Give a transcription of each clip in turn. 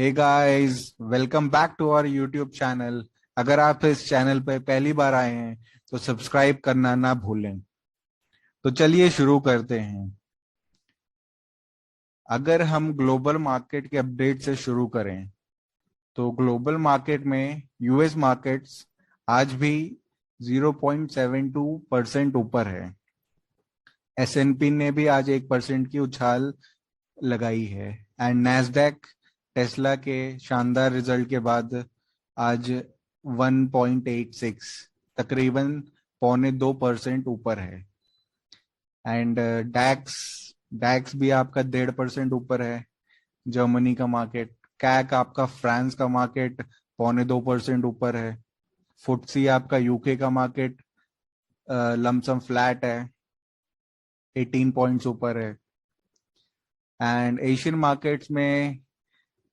Hey guys, welcome back to our YouTube channel. अगर आप इस चैनल पर पहली बार आए हैं तो सब्सक्राइब करना ना भूलें। तो चलिए शुरू करते हैं। अगर हम ग्लोबल मार्केट के अपडेट से शुरू करें तो ग्लोबल मार्केट में यूएस मार्केट्स आज भी 0.72% ऊपर है। एसएनपी ने भी आज 1% की उछाल लगाई है। एंड नैस्डैक टेस्ला के शानदार रिजल्ट के बाद आज 1.86 तकरीबन 0.25% ऊपर है। एंड डैक्स डैक्स भी आपका 1.5% ऊपर है। जर्मनी का मार्केट कैक आपका फ्रांस का मार्केट 0.25% ऊपर है। फुटसी आपका यूके का मार्केट लमसम फ्लैट है, 18 पॉइंट्स ऊपर है। एंड एशियन मार्केट्स में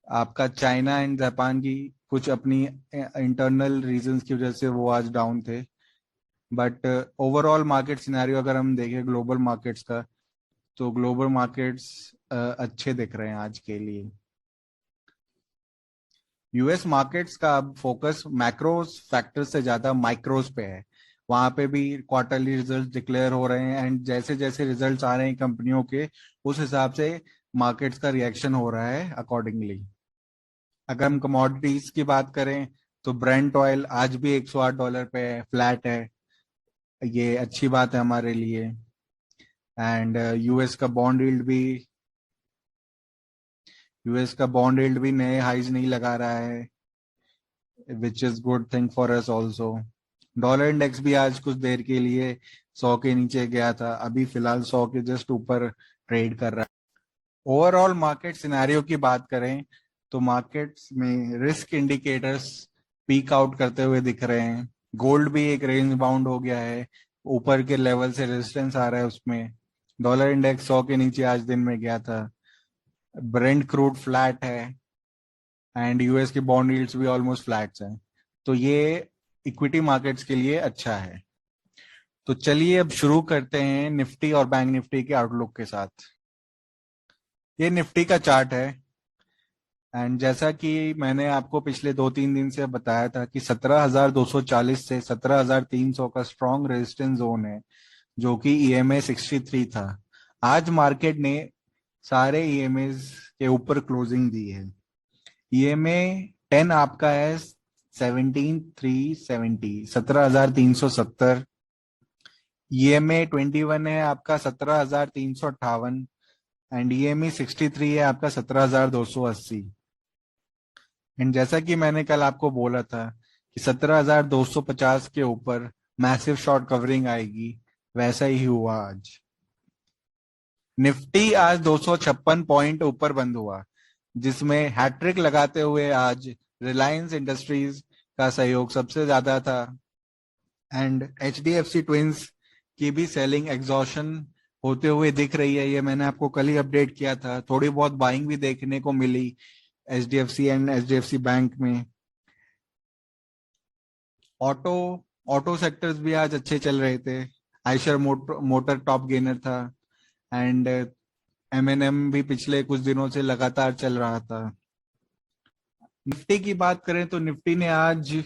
आपका चाइना एंड जापान की कुछ अपनी इंटरनल रीजंस की वजह से वो आज डाउन थे। बट ओवरऑल मार्केट सिनेरियो अगर हम देखें ग्लोबल मार्केट्स का, तो ग्लोबल मार्केट्स अच्छे दिख रहे हैं आज के लिए। यूएस मार्केट्स का अब फोकस मैक्रोस फैक्टर्स से ज्यादा माइक्रोस पे है। वहां पे भी क्वार्टरली रिजल्ट्स डिक्लेयर हो रहे हैं एंड जैसे जैसे रिजल्ट्स आ रहे हैं कंपनियों के, उस हिसाब से मार्केट्स का रिएक्शन हो रहा है अकॉर्डिंगली। अगर हम कमोडिटीज की बात करें तो ब्रेंट ऑयल आज भी $108 पे है, फ्लैट है। ये अच्छी बात है हमारे लिए। एंड यूएस का बॉन्ड यील्ड भी नए हाइज नहीं लगा रहा है, which is good thing for us also. Dollar index भी आज कुछ देर के लिए 100 के नीचे गया था, अभी फिलहाल 100 के जस्ट ऊपर ट्रेड कर रहा है। ओवरऑल मार्केट सिनेरियो की बात करें तो मार्केट्स में रिस्क इंडिकेटर्स पीक आउट करते हुए दिख रहे हैं। गोल्ड भी एक रेंज बाउंड हो गया है, ऊपर के लेवल से रेजिस्टेंस आ रहा है उसमें। डॉलर इंडेक्स 100 के नीचे आज दिन में गया था। ब्रेंट क्रूड फ्लैट है एंड यूएस के बॉन्ड यील्ड्स भी ऑलमोस्ट फ्लैट्स हैं। तो ये इक्विटी मार्केट्स के लिए अच्छा है। तो चलिए अब शुरू करते हैं निफ्टी और बैंक निफ्टी के आउटलुक के साथ। ये निफ्टी का चार्ट है एंड जैसा कि मैंने आपको पिछले 2-3 दिन से बताया था कि 17,240 से 17,300 का स्ट्रॉन्ग रेजिस्टेंस जोन है, जो कि ईएमए 63 था। आज मार्केट ने सारे ईएमए के ऊपर क्लोजिंग दी है। ईएमए 10 आपका है 17,370, 17,370। ईएमए 21 है आपका 17,358 एंड ईएमए 63 है आपका 17,280। एंड जैसा कि मैंने कल आपको बोला था कि 17,250 के ऊपर मैसिव शॉर्ट कवरिंग आएगी, वैसा ही हुआ आज। निफ्टी आज 256 पॉइंट ऊपर बंद हुआ, जिसमें हैट्रिक लगाते हुए आज रिलायंस इंडस्ट्रीज का सहयोग सबसे ज्यादा था। एंड एचडीएफसी ट्विंस की भी सेलिंग एग्जॉशन होते हुए दिख रही है। ये मैंने आपको कल ही अपडेट किया था। थोड़ी बहुत बाइंग भी देखने को मिली एचडीएफसी एंड एचडीएफसी बैंक में। ऑटो ऑटो सेक्टर्स भी आज अच्छे चल रहे थे। आयशर मोटर टॉप गेनर था एंड एमएनएम भी पिछले कुछ दिनों से लगातार चल रहा था। निफ्टी की बात करें तो निफ्टी ने आज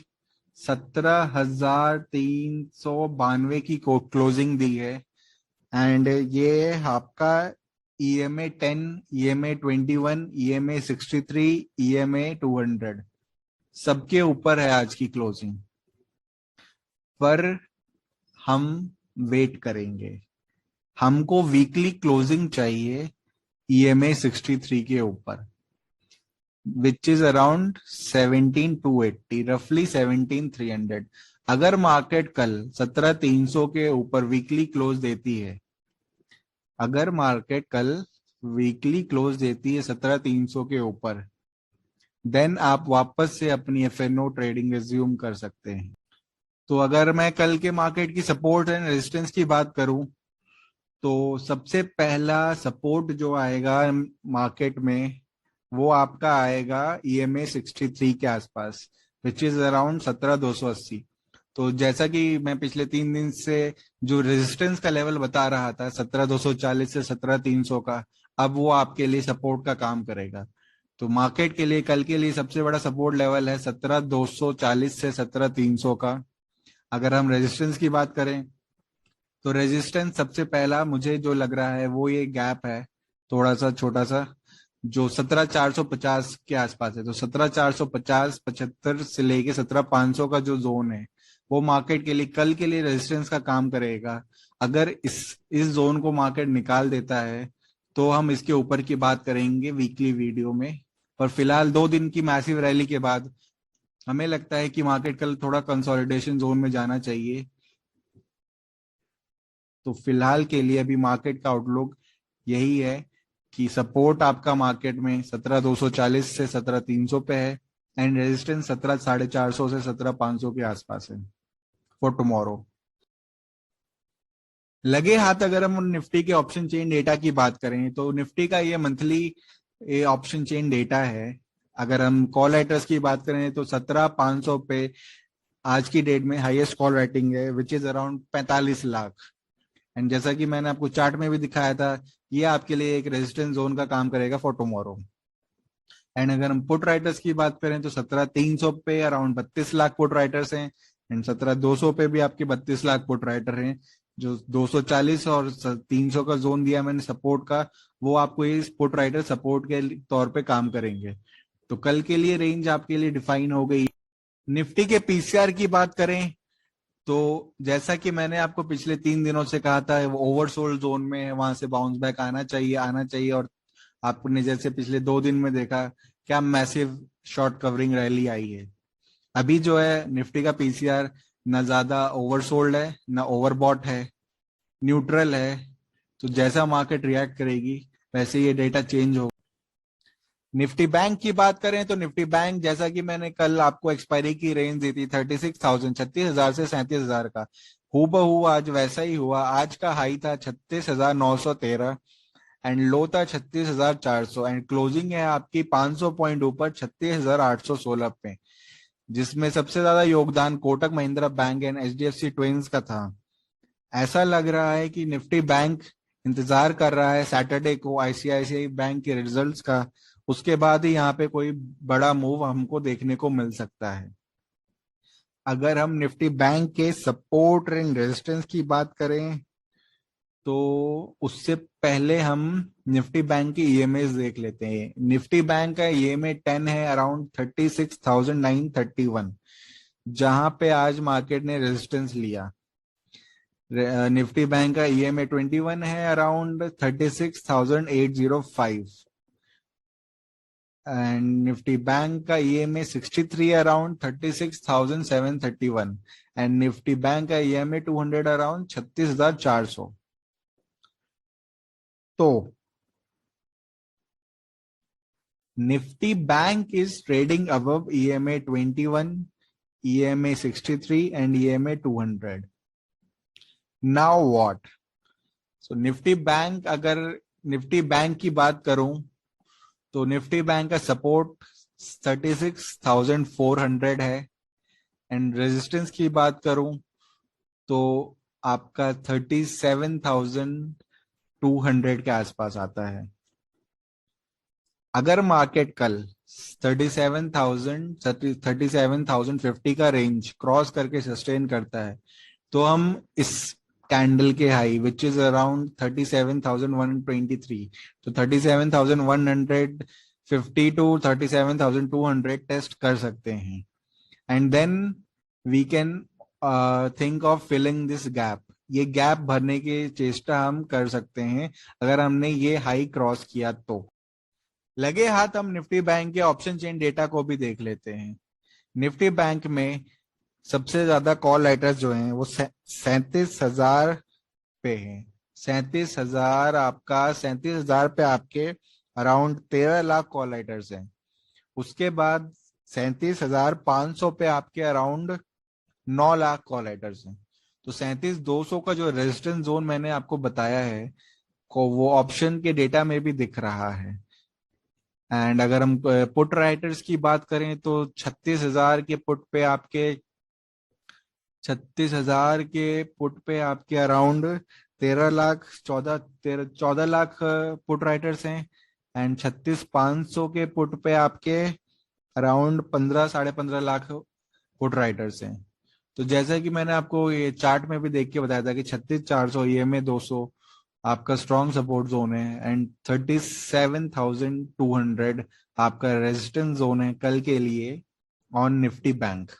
17,392 की क्लोजिंग दी है एंड ये आपका ईएमए 10, ईएमए 21, ईएमए 63, ईएमए 200 सबके ऊपर है आज की क्लोजिंग। पर हम वेट करेंगे, हमको वीकली क्लोजिंग चाहिए ईएमए 63 के ऊपर, विच इज अराउंड 17,280, रफली 17,300। अगर मार्केट कल 17,300 के ऊपर वीकली क्लोज देती है, अगर मार्केट कल वीकली क्लोज देती है 17,300 के ऊपर, देन आप वापस से अपनी एफएनओ ट्रेडिंग रिज्यूम कर सकते हैं। तो अगर मैं कल के मार्केट की सपोर्ट एंड रेजिस्टेंस की बात करूं तो सबसे पहला सपोर्ट जो आएगा मार्केट में वो आपका आएगा ईएमए 63 के आसपास, विच इज अराउंड 17,280। तो जैसा कि मैं पिछले 3 दिन से जो रेजिस्टेंस का लेवल बता रहा था 17,240 से 17,300 का, अब वो आपके लिए सपोर्ट का काम करेगा। तो मार्केट के लिए कल के लिए सबसे बड़ा सपोर्ट लेवल है 17,240 से 17,300 का। अगर हम रेजिस्टेंस की बात करें तो रेजिस्टेंस सबसे पहला मुझे जो लग रहा है वो ये गैप है, थोड़ा सा छोटा सा, जो 17,450 के आसपास है। तो 17,450 75 से लेके 17,500 का जो जोन है वो मार्केट के लिए कल के लिए रेजिस्टेंस का काम करेगा। अगर इस जोन को मार्केट निकाल देता है तो हम इसके ऊपर की बात करेंगे वीकली वीडियो में। पर फिलहाल 2 दिन की मैसिव रैली के बाद हमें लगता है कि मार्केट कल थोड़ा कंसोलिडेशन जोन में जाना चाहिए। तो फिलहाल के लिए अभी मार्केट का आउटलुक यही है कि सपोर्ट आपका मार्केट में 17,240 से 17,300 पे है एंड रेजिस्टेंस 17,450 से 17,500 के आसपास है फॉर टुमारो। लगे हाथ अगर हम निफ्टी के ऑप्शन चेन डेटा की बात करें तो निफ्टी का ये मंथली ऑप्शन चेन डेटा है। अगर हम कॉल राइटर्स की बात करें तो 17,500 पे आज की डेट में हाईएस्ट कॉल राइटिंग है which is around 45 lakh. And जैसा कि मैंने आपको चार्ट में भी दिखाया था, ये आपके लिए एक रेजिस्टेंस जोन का काम करेगा फॉर टुमारो। एंड अगर हम पुट राइटर्स की बात करें तो 17,300 पे अराउंड 32 लाख पुट राइटर्स हैं एंड 17,200 पे भी आपके 32 लाख पुट राइटर हैं। जो 240 और 300 का जोन दिया मैंने सपोर्ट का, वो आपको ये पुट राइटर सपोर्ट के तौर पे काम करेंगे। तो कल के लिए रेंज आपके लिए डिफाइन हो गई। निफ्टी के पीसीआर की बात करें तो जैसा कि मैंने आपको पिछले 3 दिनों से कहा था, वो ओवरसोल्ड जोन में है, वहां से बाउंस बैक आना चाहिए। और आपने जैसे पिछले 2 दिन में देखा क्या मैसिव शॉर्ट कवरिंग रैली आई है। अभी जो है निफ्टी का पीसीआर न ज्यादा ओवरसोल्ड है न ओवरबॉट है, न्यूट्रल है। तो जैसा मार्केट रिएक्ट करेगी वैसे ये डेटा चेंज होगा। निफ्टी बैंक की बात करें तो निफ्टी बैंक जैसा कि मैंने कल आपको एक्सपायरी की रेंज दी थी 36,000 36,000 से 37,000 का, हूबहू आज वैसा ही हुआ। आज का हाई था 36,913 एंड लो था 36,400 एंड क्लोजिंग है आपकी 500 पॉइंट ऊपर 36,816 पे, जिसमें सबसे ज्यादा योगदान Kotak Mahindra bank and HDFC twins का था। ऐसा लग रहा है कि निफ्टी बैंक इंतजार कर रहा है सैटरडे को आईसीआईसीआई बैंक के रिजल्ट्स का, उसके बाद ही यहाँ पे कोई बड़ा मूव हमको देखने को मिल सकता है। अगर हम निफ्टी बैंक के सपोर्ट एंड रेजिस्टेंस की बात करें तो उससे पहले हम निफ्टी बैंक की ईएमए देख लेते हैं। निफ्टी बैंक का ईएमए 10 है अराउंड 36,931, जहां पे आज मार्केट ने रेजिस्टेंस लिया। निफ्टी बैंक का ईएमए 21 है अराउंड 36,805 एंड निफ्टी बैंक का EMA 63 around 36,731 and Nifty bank का ईएमए 200 अराउंड 36,400। तो Nifty bank is trading above EMA 21, EMA 63 and EMA 200। Now what? So Nifty bank, अगर निफ्टी बैंक की बात करूं तो निफ्टी बैंक का सपोर्ट 36,400 है एंड रेजिस्टेंस की बात करूं तो आपका 37,200 के आसपास आता है। अगर मार्केट कल 37,050 का रेंज क्रॉस करके सस्टेन करता है तो हम इस कैंडल के हाई विच इज अराउंड 37,123, तो 37,150 टू 37,200 टेस्ट कर सकते हैं and then we can think of filling this gap. ये गैप भरने की चेष्टा हम कर सकते हैं अगर हमने ये हाई क्रॉस किया तो। लगे हाथ हम निफ्टी बैंक के ऑप्शन चेन डेटा को भी देख लेते हैं। निफ्टी बैंक में सबसे ज्यादा कॉल राइटर्स जो हैं वो 37,000 पे हैं। 37,000 आपका 37,000 पे आपके अराउंड 13 लाख कॉल राइटर्स हैं। उसके बाद 37,500 पे आपके अराउंड 9 लाख कॉल राइटर्स हैं। तो 37,200 का जो रेजिस्टेंस जोन मैंने आपको बताया है को वो ऑप्शन के डेटा में भी दिख रहा है। एंड अगर हम पुट राइटर्स की बात करें तो 36,000 के पुट पे आपके 36,000 के पुट पे आपके around 13 lakh 14 lakh put writers हैं एंड 36,500 के पुट पे आपके अराउंड 15-15.5 लाख पुट राइटर्स हैं। तो जैसा कि मैंने आपको ये चार्ट में भी देख के बताया था कि 36,400 ईएमए 200 आपका स्ट्रॉन्ग सपोर्ट जोन है एंड 37,200 आपका रेजिस्टेंस जोन है कल के लिए on Nifty bank.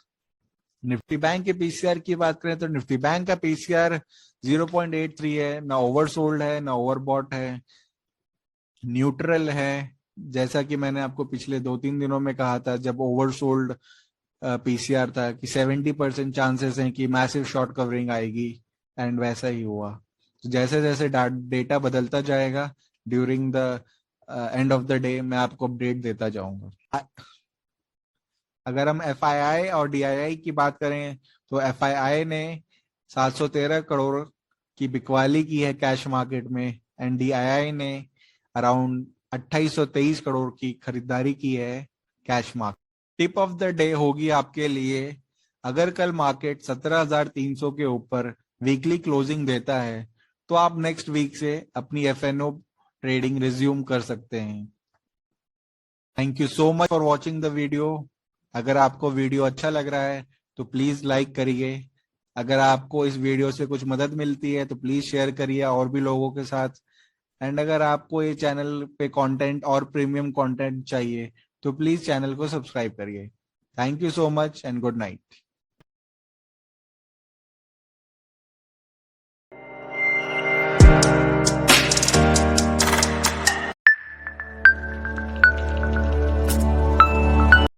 Nifty bank के पीसीआर की बात करें तो निफ्टी बैंक का पीसीआर 0.83 है, ना ओवरसोल्ड है ना ओवरबॉट है, न्यूट्रल है। जैसा कि मैंने आपको पिछले 2-3 दिनों में कहा था जब ओवरसोल्ड पीसीआर था कि 70% चांसेस हैं कि मैसिव शॉर्ट कवरिंग आएगी, एंड वैसा ही हुआ। तो जैसे जैसे डेटा बदलता जाएगा during the end of the day मैं आपको अपडेट देता जाऊंगा। अगर हम एफआईआई और डीआईआई की बात करें तो एफआईआई ने 713 करोड़ की बिकवाली की है कैश मार्केट में एंड डीआईआई ने अराउंड 2823 करोड़ की खरीदारी की है cash market. Tip of the day होगी आपके लिए, अगर कल मार्केट 17,300 के ऊपर वीकली क्लोजिंग देता है तो आप नेक्स्ट वीक से अपनी एफएनओ ट्रेडिंग रिज्यूम कर सकते हैं। Thank you so much for watching the video. अगर आपको वीडियो अच्छा लग रहा है तो प्लीज लाइक करिए। अगर आपको इस वीडियो से कुछ मदद मिलती है तो प्लीज शेयर करिए और भी लोगों के साथ। एंड अगर आपको ये चैनल पे कंटेंट और प्रीमियम कंटेंट चाहिए तो प्लीज चैनल को सब्सक्राइब करिए। Thank you so much and good night.